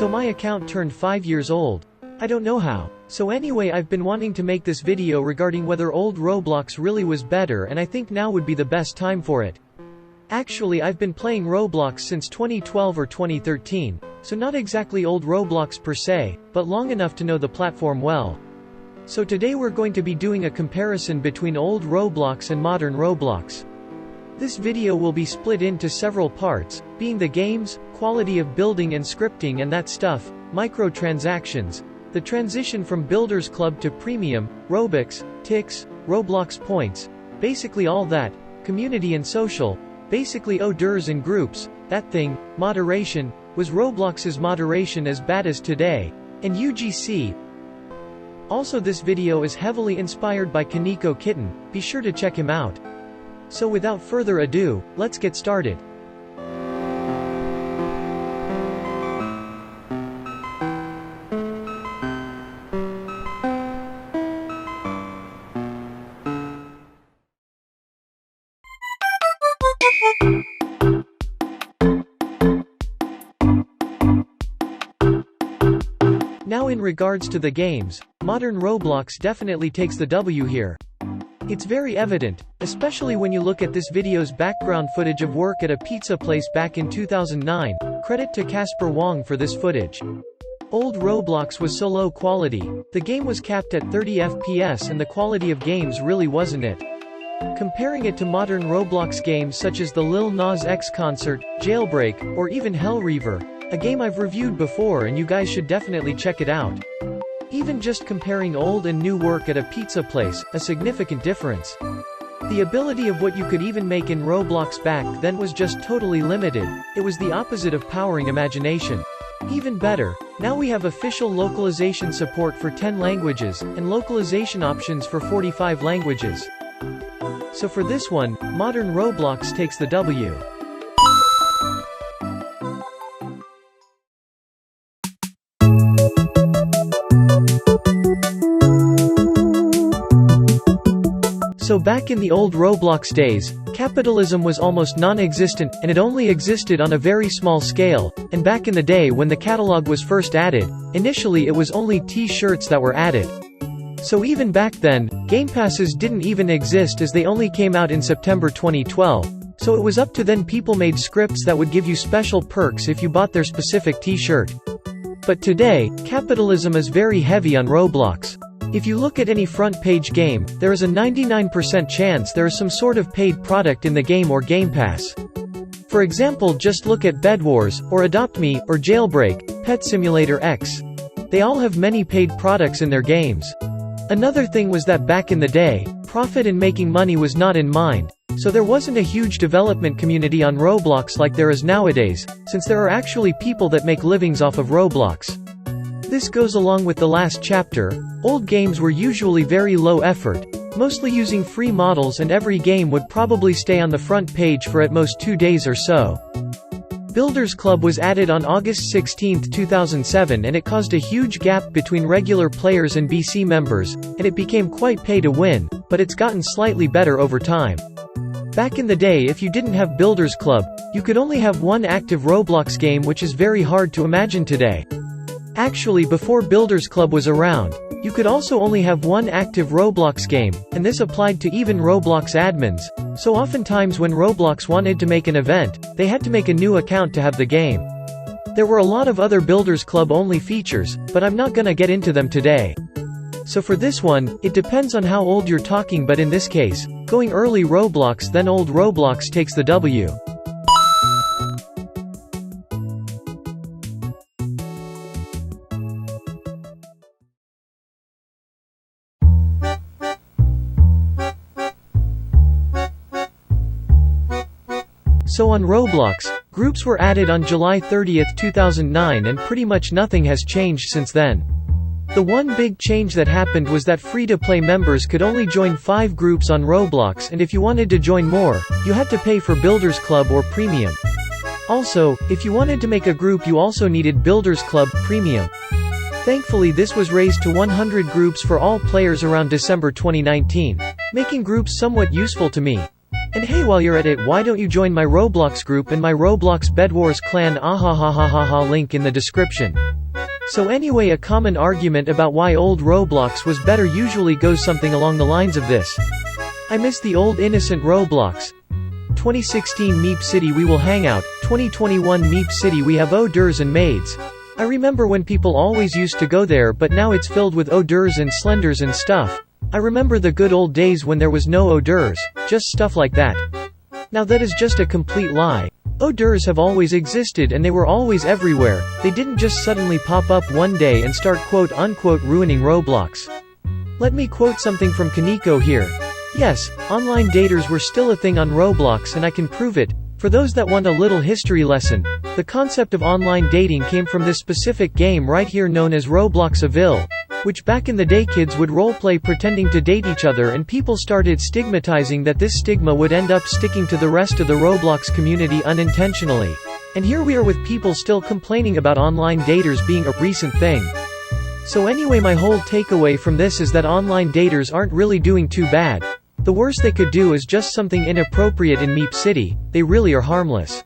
So my account turned 5 years old. I don't know how. So anyway, I've been wanting to make this video regarding whether old Roblox really was better, and I think now would be the best time for it. Actually, I've been playing Roblox since 2012 or 2013, so not exactly old Roblox per se, but long enough to know the platform well. So today we're going to be doing a comparison between old Roblox and modern Roblox. This video will be split into several parts, being the games, quality of building and scripting and that stuff, microtransactions, the transition from Builders Club to Premium, Robux, ticks, Roblox points, basically all that, community and social, basically odors and groups, that thing, moderation, was Roblox's moderation as bad as today, and UGC. Also, this video is heavily inspired by Kaneko Kitten, be sure to check him out. So without further ado, let's get started. Now in regards to the games, modern Roblox definitely takes the W here. It's very evident, especially when you look at this video's background footage of work at a pizza place back in 2009, credit to Casper Wong for this footage. Old Roblox was so low quality, the game was capped at 30 FPS and the quality of games really wasn't it. Comparing it to modern Roblox games such as the Lil Nas X concert, Jailbreak, or even Hellreaver, a game I've reviewed before and you guys should definitely check it out. Even just comparing old and new work at a pizza place, a significant difference. The ability of what you could even make in Roblox back then was just totally limited, it was the opposite of powering imagination. Even better, now we have official localization support for 10 languages, and localization options for 45 languages. So for this one, modern Roblox takes the W. So back in the old Roblox days, capitalism was almost non-existent, and it only existed on a very small scale, and back in the day when the catalog was first added, initially it was only T-shirts that were added. So even back then, Game Passes didn't even exist as they only came out in September 2012, so it was up to then people made scripts that would give you special perks if you bought their specific T-shirt. But today, capitalism is very heavy on Roblox. If you look at any front-page game, there is a 99% chance there is some sort of paid product in the game or Game Pass. For example, just look at Bed Wars, or Adopt Me, or Jailbreak, Pet Simulator X. They all have many paid products in their games. Another thing was that back in the day, profit and making money was not in mind, so there wasn't a huge development community on Roblox like there is nowadays, since there are actually people that make livings off of Roblox. This goes along with the last chapter. Old games were usually very low effort, mostly using free models, and every game would probably stay on the front page for at most 2 days or so. Builders Club was added on August 16, 2007, and it caused a huge gap between regular players and BC members, and it became quite pay to win, but it's gotten slightly better over time. Back in the day, if you didn't have Builders Club, you could only have one active Roblox game, which is very hard to imagine today. Actually, before Builders Club was around, you could also only have one active Roblox game, and this applied to even Roblox admins, so oftentimes when Roblox wanted to make an event, they had to make a new account to have the game. There were a lot of other Builders Club only features, but I'm not gonna get into them today. So for this one, it depends on how old you're talking, but in this case, going early Roblox then old Roblox takes the W. So on Roblox, groups were added on July 30, 2009, and pretty much nothing has changed since then. The one big change that happened was that free-to-play members could only join 5 groups on Roblox, and if you wanted to join more, you had to pay for Builders Club or Premium. Also, if you wanted to make a group, you also needed Builders Club Premium. Thankfully, this was raised to 100 groups for all players around December 2019, making groups somewhat useful to me. And hey, while you're at it, why don't you join my Roblox group and my Roblox Bed Wars clan, link in the description. So anyway, a common argument about why old Roblox was better usually goes something along the lines of this. I miss the old innocent Roblox. 2016 Meep City we will hang out, 2021 Meep City we have odors and maids. I remember when people always used to go there, but now it's filled with odors and slenders and stuff. I remember the good old days when there was no odors, just stuff like that. Now that is just a complete lie. Odors have always existed and they were always everywhere. They didn't just suddenly pop up one day and start quote-unquote ruining Roblox. Let me quote something from Kaneko here. Yes, online daters were still a thing on Roblox and I can prove it. For those that want a little history lesson, the concept of online dating came from this specific game right here known as Robloxville, which back in the day kids would roleplay pretending to date each other and people started stigmatizing that this stigma would end up sticking to the rest of the Roblox community unintentionally. And here we are with people still complaining about online daters being a recent thing. So anyway, my whole takeaway from this is that online daters aren't really doing too bad. The worst they could do is just something inappropriate in Meep City. They really are harmless.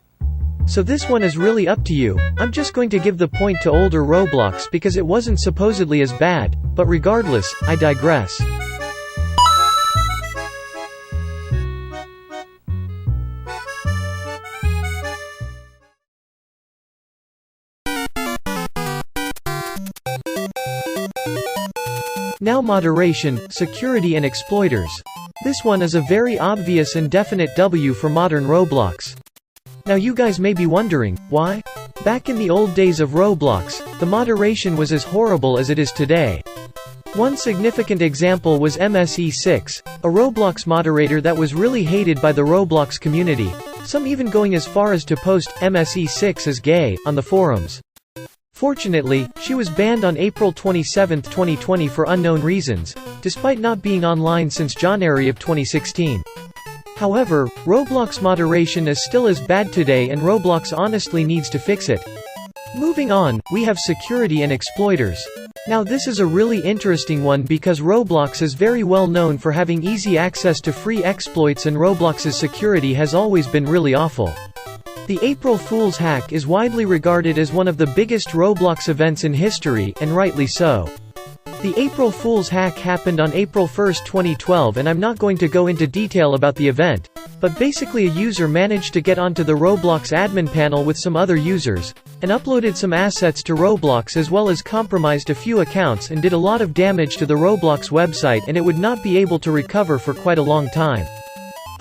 So this one is really up to you. I'm just going to give the point to older Roblox because it wasn't supposedly as bad, but regardless, I digress. Now moderation, security and exploiters. This one is a very obvious and definite W for modern Roblox. Now you guys may be wondering, why? Back in the old days of Roblox, the moderation was as horrible as it is today. One significant example was MSE6, a Roblox moderator that was really hated by the Roblox community, some even going as far as to post MSE6 as gay on the forums. Fortunately, she was banned on April 27, 2020 for unknown reasons, despite not being online since January of 2016. However, Roblox moderation is still as bad today and Roblox honestly needs to fix it. Moving on, we have security and exploiters. Now this is a really interesting one because Roblox is very well known for having easy access to free exploits and Roblox's security has always been really awful. The April Fool's hack is widely regarded as one of the biggest Roblox events in history, and rightly so. The April Fool's hack happened on April 1, 2012 and I'm not going to go into detail about the event, but basically a user managed to get onto the Roblox admin panel with some other users, and uploaded some assets to Roblox as well as compromised a few accounts and did a lot of damage to the Roblox website and it would not be able to recover for quite a long time.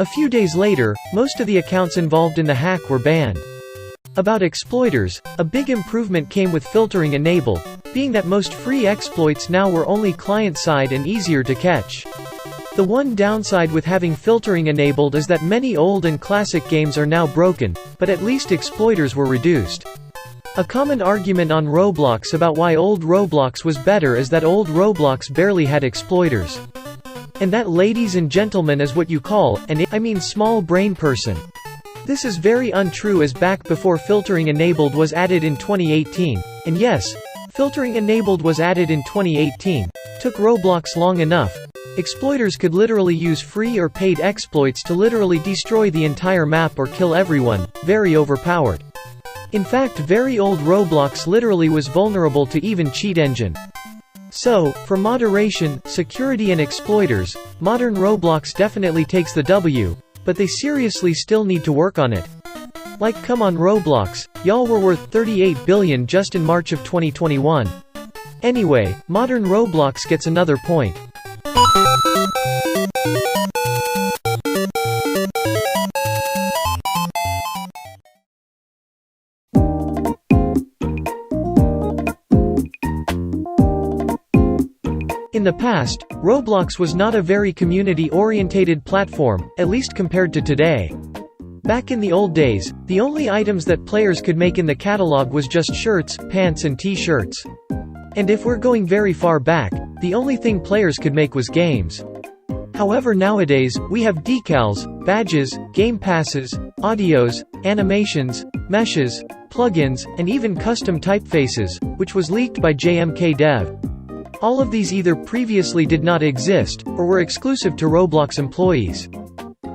A few days later, most of the accounts involved in the hack were banned. About exploiters, a big improvement came with filtering enabled, being that most free exploits now were only client-side and easier to catch. The one downside with having filtering enabled is that many old and classic games are now broken, but at least exploiters were reduced. A common argument on Roblox about why old Roblox was better is that old Roblox barely had exploiters. And that, ladies and gentlemen, is what you call an small brain person. This is very untrue as back before filtering enabled was added in 2018, and yes, filtering enabled was added in 2018, took Roblox long enough. Exploiters could literally use free or paid exploits to literally destroy the entire map or kill everyone, very overpowered. In fact, very old Roblox literally was vulnerable to even cheat engine. So, for moderation, security and exploiters, modern Roblox definitely takes the W, but they seriously still need to work on it. Like, come on Roblox, y'all were worth $38 billion just in March of 2021. Anyway, modern Roblox gets another point. In the past, Roblox was not a very community-orientated platform, at least compared to today. Back in the old days, the only items that players could make in the catalog was just shirts, pants and t-shirts. And if we're going very far back, the only thing players could make was games. However, nowadays, we have decals, badges, game passes, audios, animations, meshes, plugins, and even custom typefaces, which was leaked by JMK Dev. All of these either previously did not exist, or were exclusive to Roblox employees.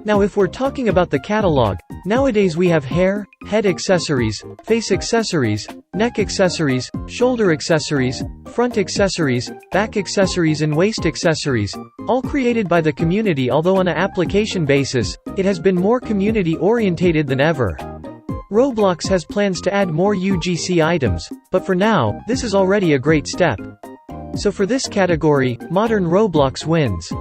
Now if we're talking about the catalog, nowadays we have hair, head accessories, face accessories, neck accessories, shoulder accessories, front accessories, back accessories and waist accessories, all created by the community. Although on an application basis, it has been more community-orientated than ever. Roblox has plans to add more UGC items, but for now, this is already a great step. So for this category, modern Roblox wins.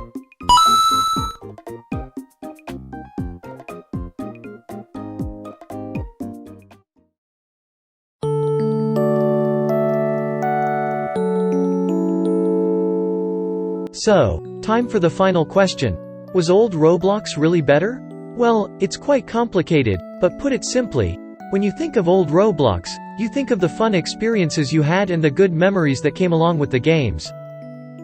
So, time for the final question. Was old Roblox really better? Well, it's quite complicated, but put it simply, when you think of old Roblox, you think of the fun experiences you had and the good memories that came along with the games.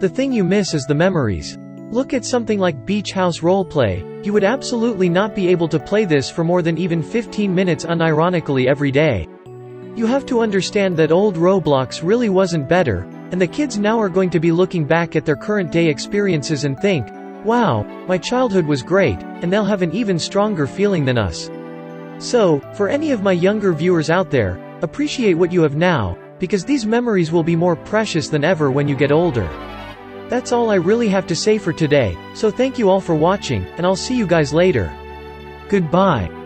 The thing you miss is the memories. Look at something like Beach House Roleplay. You would absolutely not be able to play this for more than even 15 minutes unironically every day. You have to understand that old Roblox really wasn't better, and the kids now are going to be looking back at their current day experiences and think, wow, my childhood was great, and they'll have an even stronger feeling than us. So, for any of my younger viewers out there, appreciate what you have now, because these memories will be more precious than ever when you get older. That's all I really have to say for today, so thank you all for watching, and I'll see you guys later. Goodbye.